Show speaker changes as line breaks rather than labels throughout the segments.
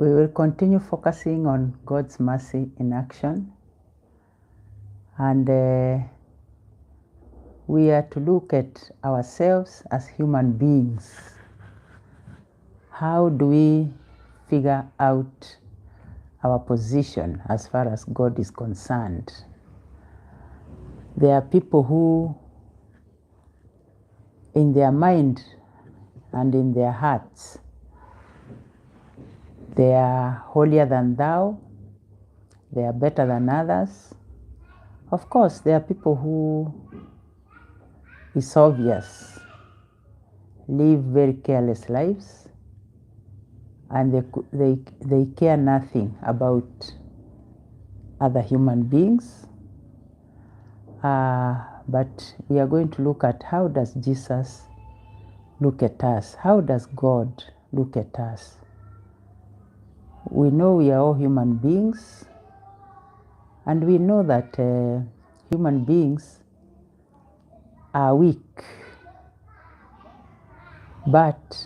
We will continue focusing on God's mercy in action, and we are to look at ourselves as human beings. How do we figure out our position as far as God is concerned? There are people who, in their mind and in their hearts, they are holier than thou, they are better than others. Of course, there are people who, it's obvious, live very careless lives, and they care nothing about other human beings. But we are going to look at, how does Jesus look at us? How does God look at us? We know we are all human beings, and we know that human beings are weak, but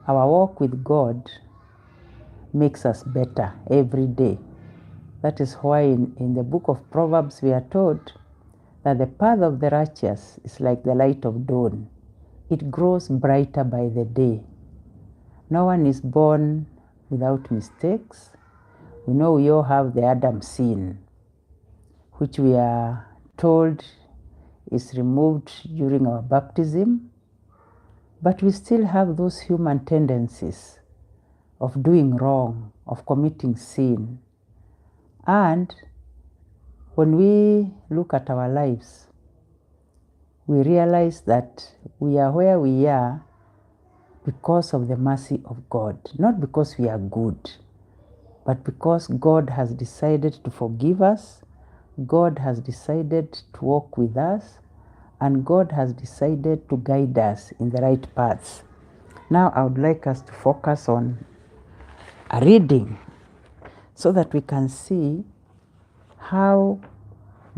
our walk with God makes us better every day. That is why in the book of Proverbs we are told that the path of the righteous is like the light of dawn. It grows brighter by the day. No one is born without mistakes. We know we all have the Adam sin, which we are told is removed during our baptism, but we still have those human tendencies of doing wrong, of committing sin. And when we look at our lives, we realize that we are where we are because of the mercy of God, not because we are good, but because God has decided to forgive us, God has decided to walk with us, and God has decided to guide us in the right paths. Now I would like us to focus on a reading so that we can see how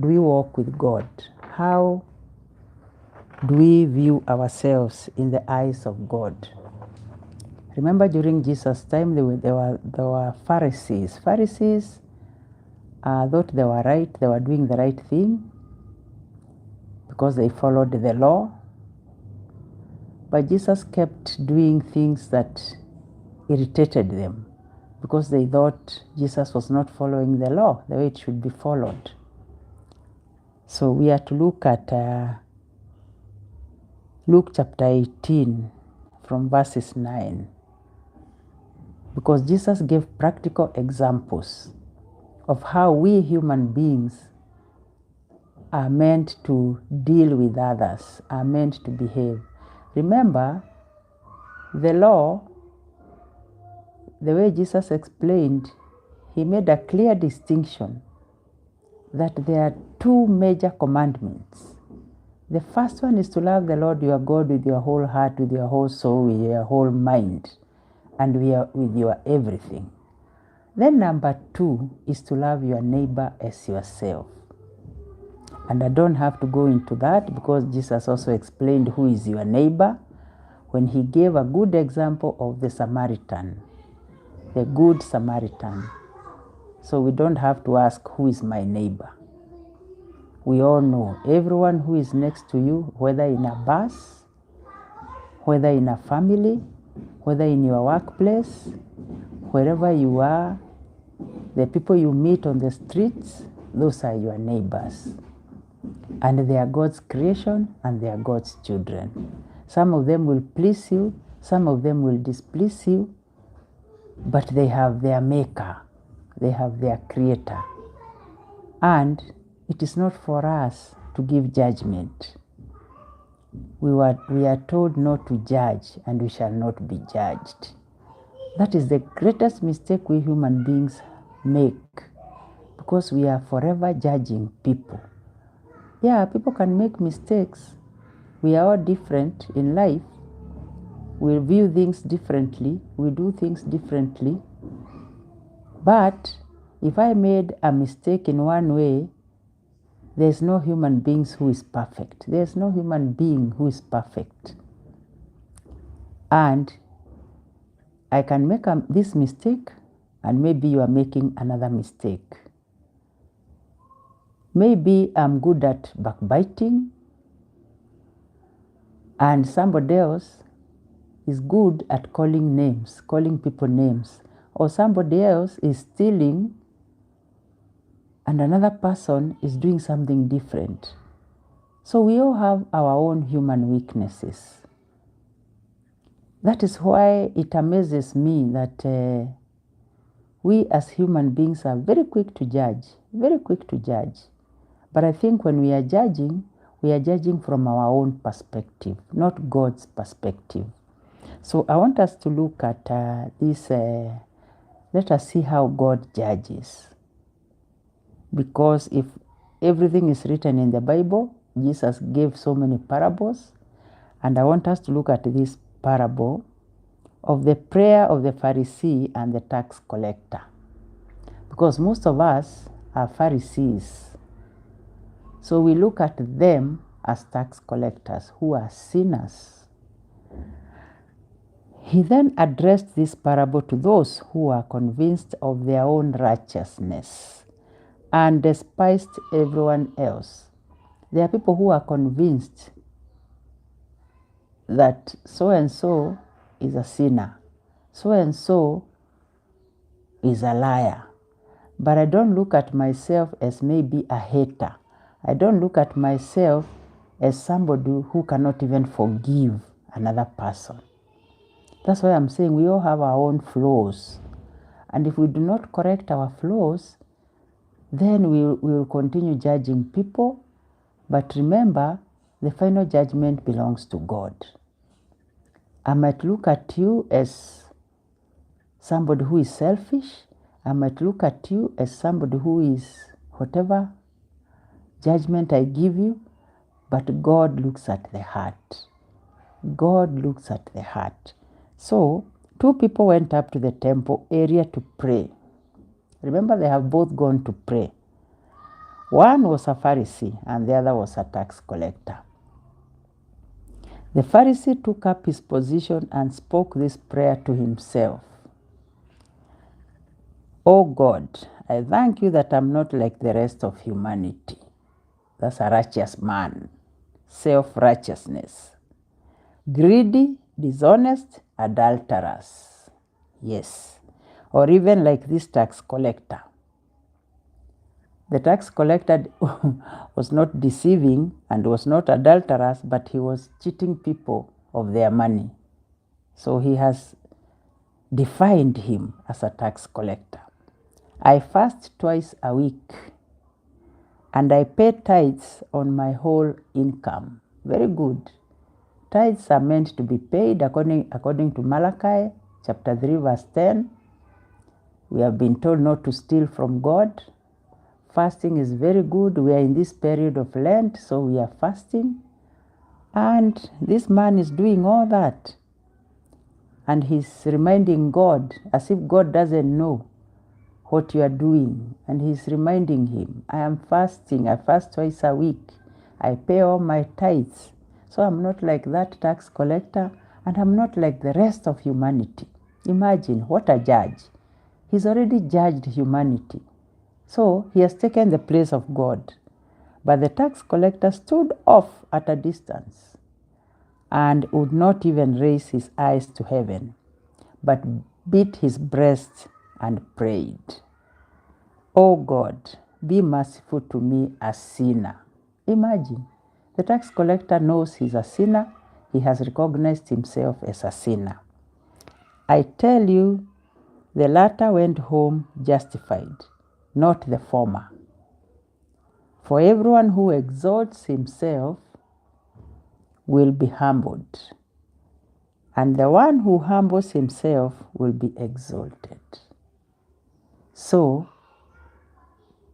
do we walk with God, how do we view ourselves in the eyes of God. Remember, during Jesus' time, there were Pharisees. Pharisees thought they were right, they were doing the right thing because they followed the law. But Jesus kept doing things that irritated them because they thought Jesus was not following the law the way it should be followed. So we are to look at Luke chapter 18 from verses 9. Because Jesus gave practical examples of how we human beings are meant to deal with others, are meant to behave. Remember, the law, the way Jesus explained, he made a clear distinction that there are two major commandments. The first one is to love the Lord your God with your whole heart, with your whole soul, with your whole mind, and with your everything. Then number two is to love your neighbor as yourself. And I don't have to go into that because Jesus also explained who is your neighbor when he gave a good example of the Samaritan, the good Samaritan. So we don't have to ask, who is my neighbor? We all know everyone who is next to you, whether in a bus, whether in a family, whether in your workplace, wherever you are, the people you meet on the streets, those are your neighbors. And they are God's creation and they are God's children. Some of them will please you, some of them will displease you, but they have their maker, they have their creator. And it is not for us to give judgment. We are told not to judge, and we shall not be judged. That is the greatest mistake we human beings make, because we are forever judging people. Yeah, people can make mistakes. We are all different in life. We view things differently. We do things differently. But if I made a mistake in one way, there's no human being who is perfect. There's no human being who is perfect. And I can make this mistake, and maybe you are making another mistake. Maybe I'm good at backbiting, and somebody else is good at calling people names. Or somebody else is stealing, and another person is doing something different. So we all have our own human weaknesses. That is why it amazes me that we as human beings are very quick to judge. But I think when we are judging from our own perspective, not God's perspective. So I want us to look at this. Let us see how God judges. Because if everything is written in the Bible, Jesus gave so many parables. And I want us to look at this parable of the prayer of the Pharisee and the tax collector. Because most of us are Pharisees. So we look at them as tax collectors who are sinners. He then addressed this parable to those who are convinced of their own righteousness and despised everyone else. There are people who are convinced that so-and-so is a sinner, so-and-so is a liar. But I don't look at myself as maybe a hater. I don't look at myself as somebody who cannot even forgive another person. That's why I'm saying we all have our own flaws. And if we do not correct our flaws, then we will continue judging people. But remember, the final judgment belongs to God. I might look at you as somebody who is selfish. I might look at you as somebody who is whatever judgment I give you, but God looks at the heart. God looks at the heart. So, two people went up to the temple area to pray. Remember, they have both gone to pray. One was a Pharisee and the other was a tax collector. The Pharisee took up his position and spoke this prayer to himself. Oh God, I thank you that I'm not like the rest of humanity. That's a righteous man. Self-righteousness. Greedy, dishonest, adulterous. Yes. Or even like this tax collector. The tax collector was not deceiving and was not adulterous, but he was cheating people of their money. So he has defined him as a tax collector. I fast twice a week, and I pay tithes on my whole income. Very good. Tithes are meant to be paid according to Malachi chapter 3 verse 10. We have been told not to steal from God. Fasting is very good. We are in this period of Lent, so we are fasting. And this man is doing all that. And he's reminding God as if God doesn't know what you are doing. And he's reminding him, I am fasting. I fast twice a week. I pay all my tithes. So I'm not like that tax collector, and I'm not like the rest of humanity. Imagine, what a judge. He's already judged humanity. So he has taken the place of God. But the tax collector stood off at a distance and would not even raise his eyes to heaven, but beat his breast and prayed, Oh God, be merciful to me, a sinner. Imagine, the tax collector knows he's a sinner. He has recognized himself as a sinner. I tell you, the latter went home justified, not the former. For everyone who exalts himself will be humbled, and the one who humbles himself will be exalted. So,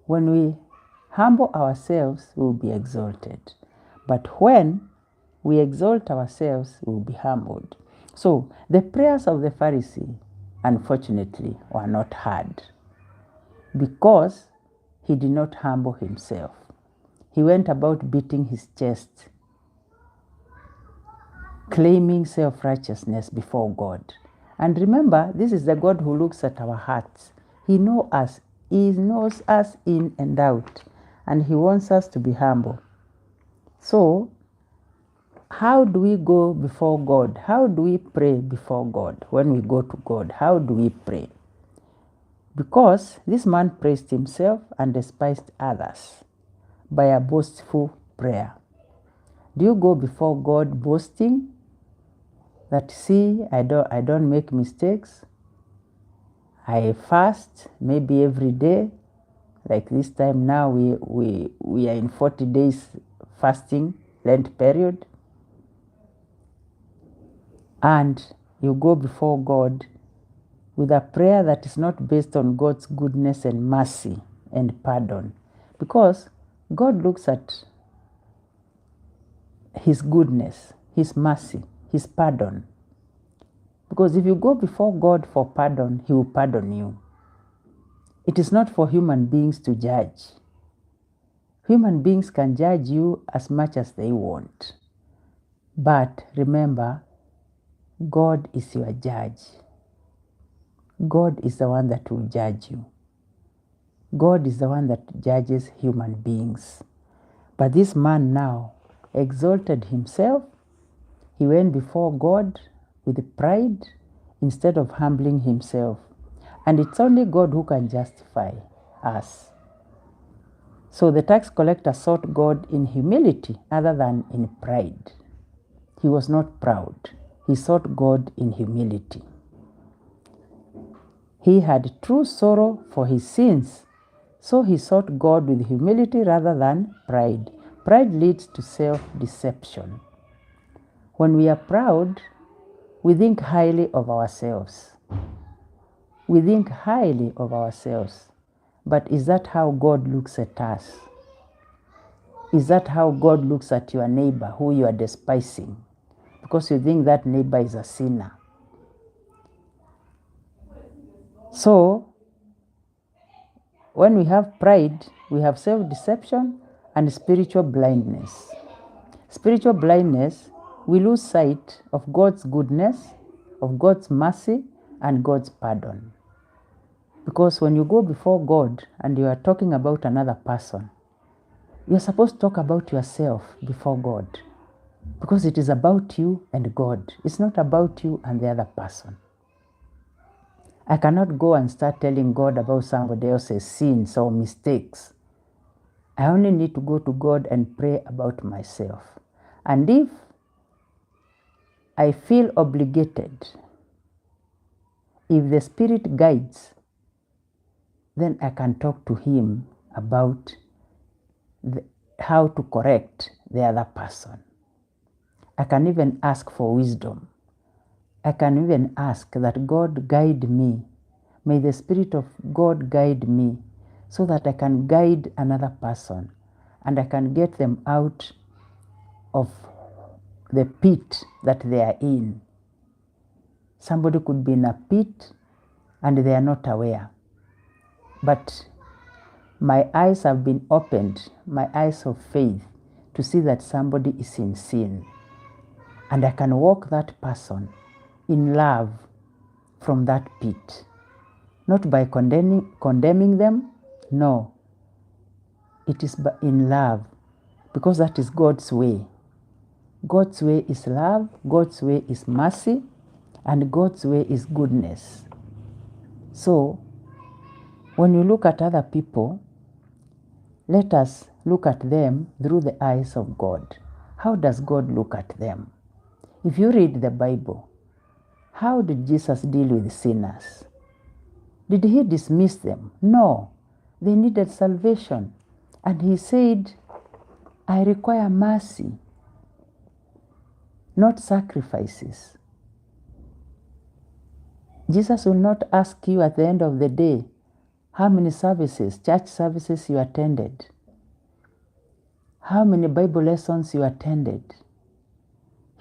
when we humble ourselves, we will be exalted. But when we exalt ourselves, we will be humbled. So, the prayers of the Pharisee, unfortunately, were not heard because he did not humble himself. He went about beating his chest, claiming self-righteousness before God. And remember, this is the God who looks at our hearts. He knows us. He knows us in and out. And He wants us to be humble. So, how do we go before God? How do we pray before God? When we go to God, how do we pray? Because this man praised himself and despised others by a boastful prayer. Do you go before God boasting that, see, I don't make mistakes? I fast maybe every day. Like this time now, we are in 40 days fasting, Lent period. And you go before God with a prayer that is not based on God's goodness and mercy and pardon. Because God looks at His goodness, His mercy, His pardon. Because if you go before God for pardon, He will pardon you. It is not for human beings to judge. Human beings can judge you as much as they want. But remember, God is your judge. God is the one that will judge you. God is the one that judges human beings. But this man now exalted himself. He went before God with pride instead of humbling himself. And it's only God who can justify us. So the tax collector sought God in humility other than in pride. He was not proud. He sought God in humility. He had true sorrow for his sins, so he sought God with humility rather than pride. Pride leads to self-deception. When we are proud, we think highly of ourselves. We think highly of ourselves. But is that how God looks at us? Is that how God looks at your neighbor who you are despising? Because you think that neighbor is a sinner. So, when we have pride, we have self-deception and spiritual blindness. Spiritual blindness, we lose sight of God's goodness, of God's mercy, and God's pardon. Because when you go before God and you are talking about another person, you're supposed to talk about yourself before God. Because it is about you and God. It's not about you and the other person. I cannot go and start telling God about somebody else's sins or mistakes. I only need to go to God and pray about myself. And if I feel obligated, if the Spirit guides, then I can talk to Him about how to correct the other person. I can even ask for wisdom. I can even ask that God guide me. May the Spirit of God guide me so that I can guide another person and I can get them out of the pit that they are in. Somebody could be in a pit and they are not aware. But my eyes have been opened, my eyes of faith, to see that somebody is in sin. And I can walk that person in love from that pit. Not by condemning them, no. It is in love, because that is God's way. God's way is love, God's way is mercy, and God's way is goodness. So, when you look at other people, let us look at them through the eyes of God. How does God look at them? If you read the Bible, how did Jesus deal with sinners? Did He dismiss them? No. They needed salvation. And He said, I require mercy, not sacrifices. Jesus will not ask you at the end of the day how many services, church services you attended, how many Bible lessons you attended.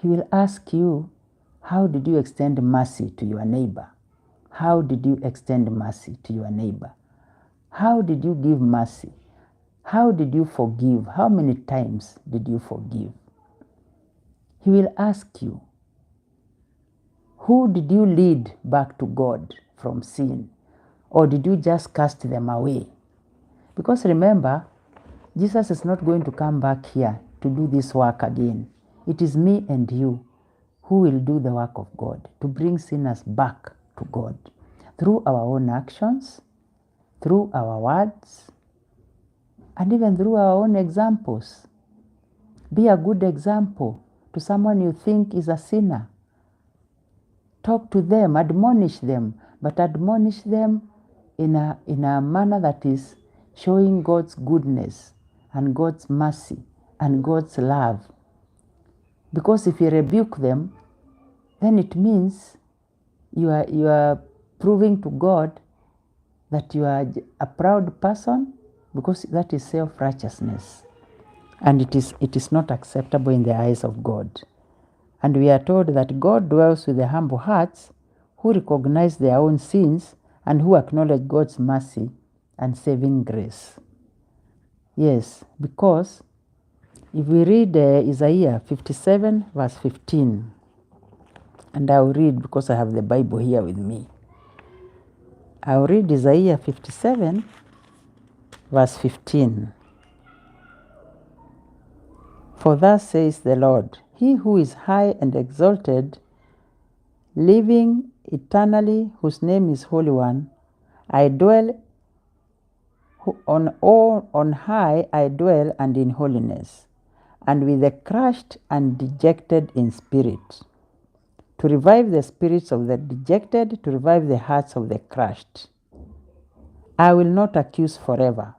He will ask you, how did you extend mercy to your neighbor? How did you extend mercy to your neighbor? How did you give mercy? How did you forgive? How many times did you forgive? He will ask you. Who did you lead back to God from sin? Or did you just cast them away? Because remember, Jesus is not going to come back here to do this work again. It is me and you who will do the work of God, to bring sinners back to God through our own actions, through our words, and even through our own examples. Be a good example to someone you think is a sinner. Talk to them, admonish them, but admonish them in a manner that is showing God's goodness and God's mercy and God's love. Because if you rebuke them, then it means you are proving to God that you are a proud person, because that is self-righteousness. And it is not acceptable in the eyes of God. And we are told that God dwells with the humble hearts who recognize their own sins and who acknowledge God's mercy and saving grace. Yes, because if we read Isaiah 57 verse 15, and I'll read because I have the Bible here with me. I'll read Isaiah 57 verse 15. For thus says the Lord, He who is high and exalted, living eternally, whose name is Holy One, I dwell on high, I dwell, and in holiness, and with the crushed and dejected in spirit, to revive the spirits of the dejected, to revive the hearts of the crushed. I will not accuse forever,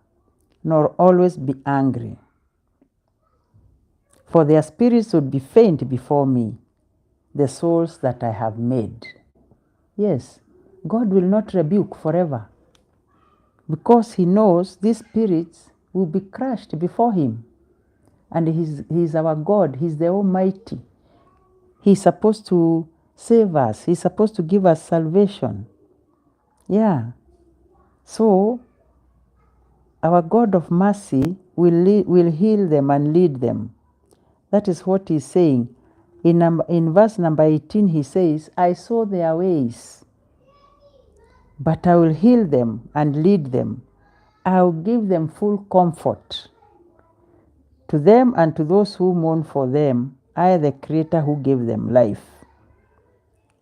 nor always be angry. For their spirits would be faint before me, the souls that I have made. Yes, God will not rebuke forever, because He knows these spirits will be crushed before Him. And He's our God. He's the Almighty. He's supposed to save us. He's supposed to give us salvation. Yeah. So, our God of mercy will heal them and lead them. That is what He's saying. In verse number 18, He says, I saw their ways, but I will heal them and lead them. I will give them full comfort. To them and to those who mourn for them, I, the Creator who gave them life.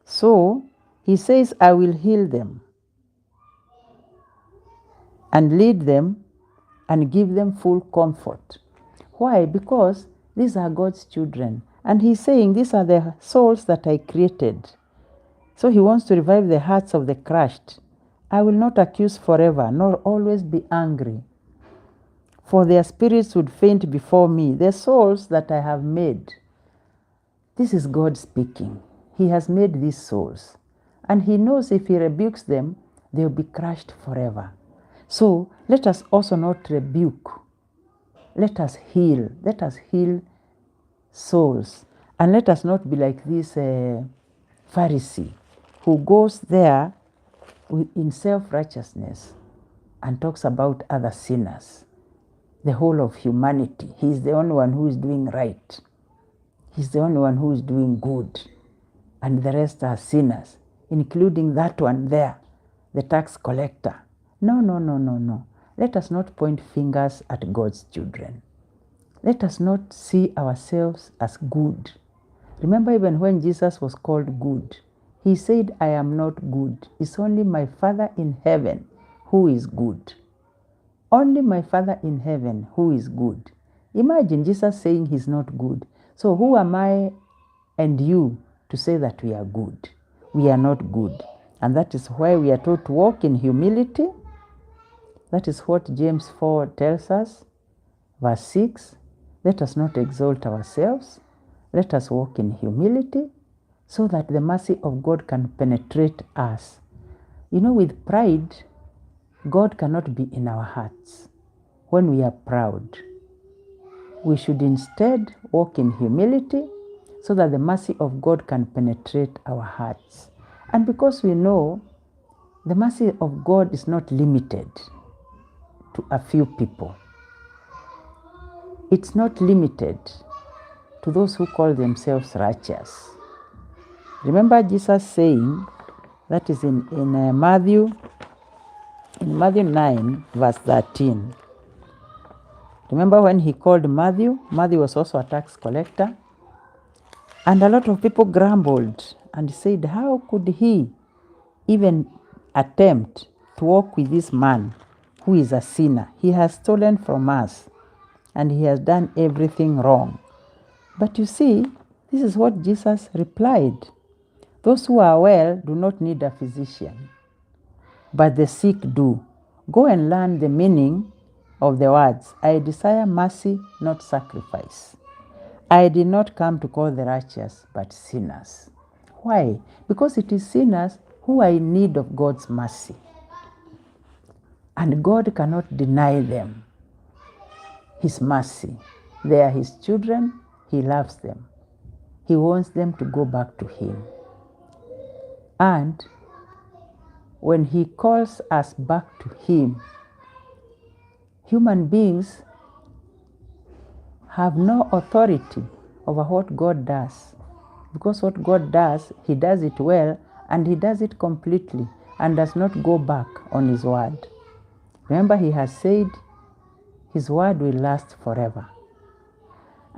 So, He says, I will heal them and lead them and give them full comfort. Why? Because these are God's children. And He's saying, these are the souls that I created. So He wants to revive the hearts of the crushed. I will not accuse forever, nor always be angry. For their spirits would faint before me, the souls that I have made. This is God speaking. He has made these souls. And He knows if He rebukes them, they will be crushed forever. So let us also not rebuke. Let us heal. Let us heal souls. And let us not be like this Pharisee who goes there in self-righteousness and talks about other sinners. The whole of humanity. He's the only one who is doing right. He's the only one who is doing good. And the rest are sinners, including that one there, the tax collector. No, no, no, no, no. Let us not point fingers at God's children. Let us not see ourselves as good. Remember, even when Jesus was called good, He said, I am not good. It's only my Father in heaven who is good. Only my Father in heaven who is good. Imagine Jesus saying He's not good. So who am I and you to say that we are good? We are not good. And that is why we are taught to walk in humility. That is what James 4 tells us. Verse 6, let us not exalt ourselves. Let us walk in humility so that the mercy of God can penetrate us. You know, with pride, God cannot be in our hearts. When we are proud, we should instead walk in humility so that the mercy of God can penetrate our hearts. And because we know the mercy of God is not limited to a few people. It's not limited to those who call themselves righteous. Remember Jesus saying, that is in Matthew 9, verse 13. Remember when he called Matthew? Matthew was also a tax collector. And a lot of people grumbled and said, how could he even attempt to walk with this man who is a sinner? He has stolen from us and he has done everything wrong. But you see, this is what Jesus replied. Those who are well do not need a physician, but the sick do. Go and learn the meaning of the words, I desire mercy, not sacrifice. I did not come to call the righteous, but sinners. Why? Because it is sinners who are in need of God's mercy. And God cannot deny them His mercy. They are His children. He loves them. He wants them to go back to Him. And when He calls us back to Him, human beings have no authority over what God does. Because what God does, He does it well, and He does it completely, and does not go back on His word. Remember, He has said His word will last forever.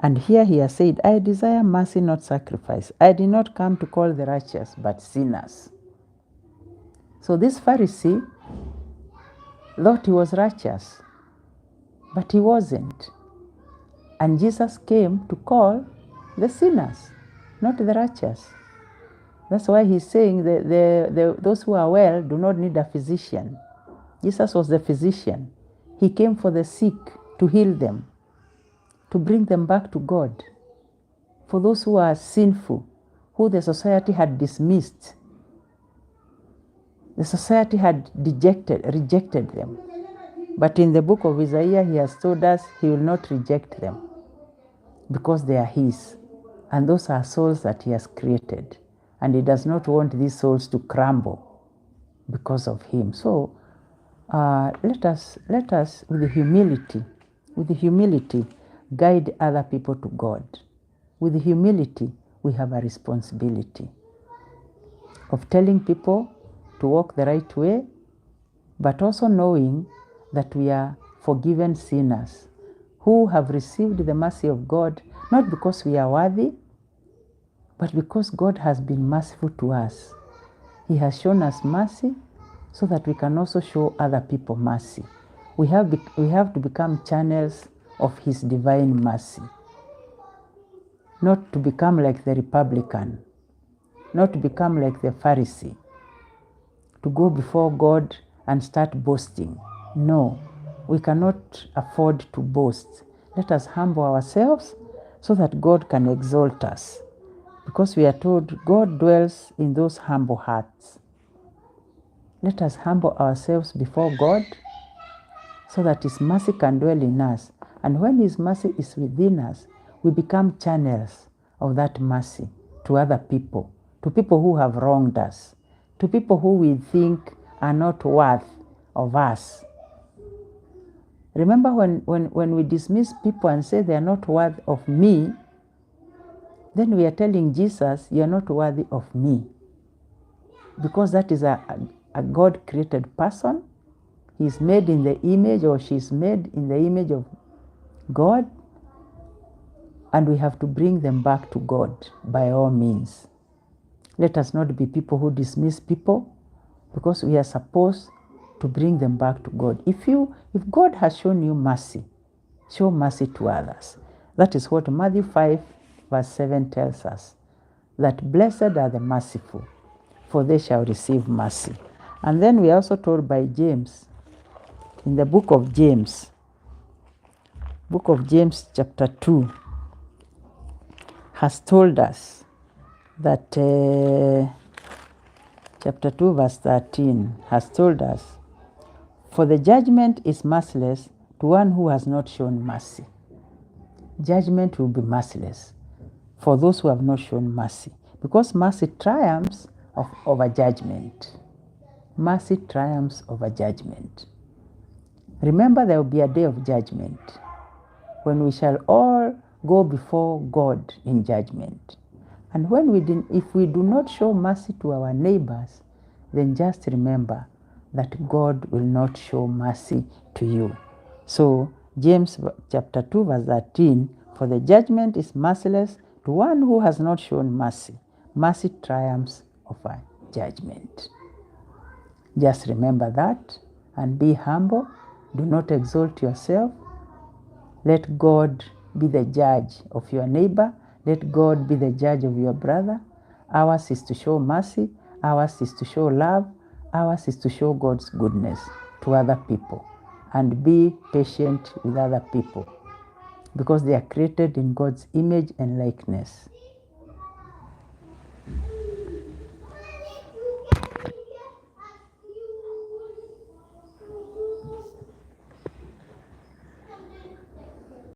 And here He has said, I desire mercy, not sacrifice. I did not come to call the righteous, but sinners. So this Pharisee thought he was righteous, but he wasn't. And Jesus came to call the sinners, not the righteous. That's why He's saying that those who are well do not need a physician. Jesus was the physician. He came for the sick, to heal them, to bring them back to God. For those who are sinful, who the society had dismissed, the society had rejected them. But in the book of Isaiah, He has told us He will not reject them because they are His. And those are souls that He has created. And He does not want these souls to crumble because of Him. So let us with humility, guide other people to God. With humility, we have a responsibility of telling people to walk the right way, but also knowing that we are forgiven sinners who have received the mercy of God, not because we are worthy, but because God has been merciful to us. He has shown us mercy so that we can also show other people mercy. We have to become channels of His divine mercy. Not to become like the Republican, not to become like the Pharisee, to go before God and start boasting. No, we cannot afford to boast. Let us humble ourselves so that God can exalt us. Because we are told God dwells in those humble hearts. Let us humble ourselves before God so that His mercy can dwell in us. And when His mercy is within us, we become channels of that mercy to other people, to people who have wronged us, to people who we think are not worth of us. Remember when we dismiss people and say they are not worth of me, then we are telling Jesus, you are not worthy of me. Because that is a God-created person. He is made in the image, or she is made in the image of God. And we have to bring them back to God by all means. Let us not be people who dismiss people, because we are supposed to bring them back to God. If God has shown you mercy, show mercy to others. That is what Matthew 5, verse 7 tells us, that blessed are the merciful, for they shall receive mercy. And then we are also told by James, in the book of James chapter 2, has told us that, chapter 2, verse 13, has told us, for the judgment is merciless to one who has not shown mercy. Judgment will be merciless for those who have not shown mercy, because mercy triumphs over judgment. Mercy triumphs over judgment. Remember, there will be a day of judgment when we shall all go before God in judgment. And if we do not show mercy to our neighbors, then just remember that God will not show mercy to you. So James chapter 2 verse 13, for the judgment is merciless to one who has not shown mercy. Mercy triumphs over judgment. Just remember that and be humble. Do not exalt yourself. Let God be the judge of your neighbor. Let God be the judge of your brother. Ours is to show mercy. Ours is to show love. Ours is to show God's goodness to other people. And be patient with other people because they are created in God's image and likeness.